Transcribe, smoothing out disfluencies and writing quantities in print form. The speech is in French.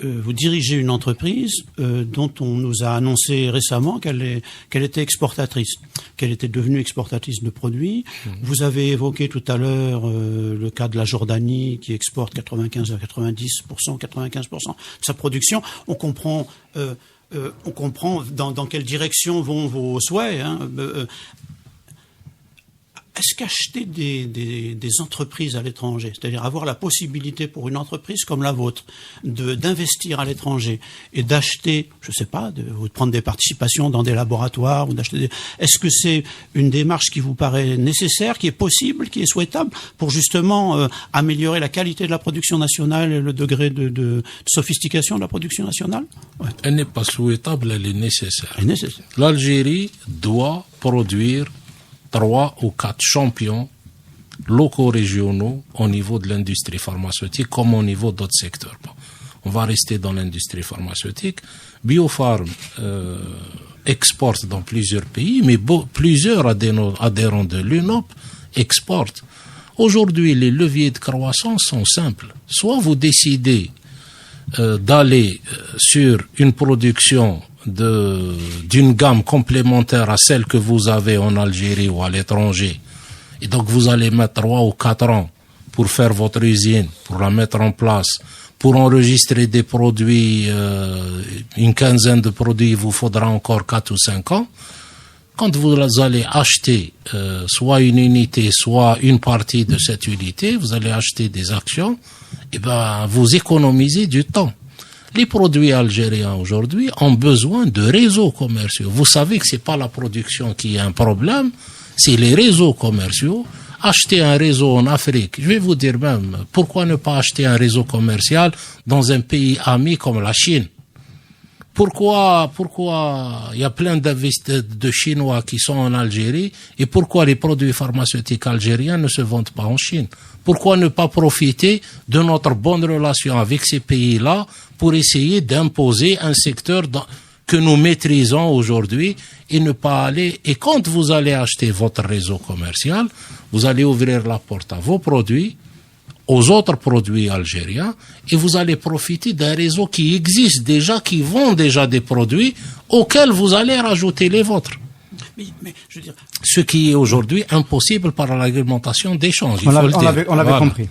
Vous dirigez une entreprise dont on nous a annoncé récemment qu'elle était exportatrice, qu'elle était devenue exportatrice de produits. Vous avez évoqué tout à l'heure le cas de la Jordanie qui exporte 95 à 95% de sa production. On comprend dans quelle direction vont vos souhaits. Est-ce qu'acheter des entreprises à l'étranger, c'est-à-dire avoir la possibilité pour une entreprise comme la vôtre d'investir à l'étranger et d'acheter, je sais pas, de prendre des participations dans des laboratoires ou est-ce que c'est une démarche qui vous paraît nécessaire, qui est possible, qui est souhaitable pour justement améliorer la qualité de la production nationale et le degré de sophistication de la production nationale? Ouais. Elle n'est pas souhaitable, elle est nécessaire. L'Algérie doit produire 3 ou 4 champions locaux régionaux au niveau de l'industrie pharmaceutique comme au niveau d'autres secteurs. Bon, on va rester dans l'industrie pharmaceutique. Biopharm exporte dans plusieurs pays, mais plusieurs adhérents de l'UNOP exportent. Aujourd'hui, les leviers de croissance sont simples. Soit vous décidez d'aller sur une production d'une gamme complémentaire à celle que vous avez en Algérie ou à l'étranger. Et donc vous allez mettre 3 ou 4 ans pour faire votre usine, pour la mettre en place, pour enregistrer des produits, une quinzaine de produits, il vous faudra encore 4 ou 5 ans. Quand vous allez acheter soit une unité, soit une partie de cette unité, vous allez acheter des actions, et vous économisez du temps. Les produits algériens aujourd'hui ont besoin de réseaux commerciaux. Vous savez que c'est pas la production qui est un problème, c'est les réseaux commerciaux. Acheter un réseau en Afrique, je vais vous dire même, pourquoi ne pas acheter un réseau commercial dans un pays ami comme la Chine? Pourquoi il y a plein de Chinois qui sont en Algérie et pourquoi les produits pharmaceutiques algériens ne se vendent pas en Chine? Pourquoi ne pas profiter de notre bonne relation avec ces pays-là pour essayer d'imposer un secteur que nous maîtrisons aujourd'hui et ne pas aller... Et quand vous allez acheter votre réseau commercial, vous allez ouvrir la porte à vos produits, aux autres produits algériens, et vous allez profiter d'un réseau qui existe déjà, qui vend déjà des produits auxquels vous allez rajouter les vôtres. Mais je veux dire... Ce qui est aujourd'hui impossible par la réglementation d'échange. On l'avait compris.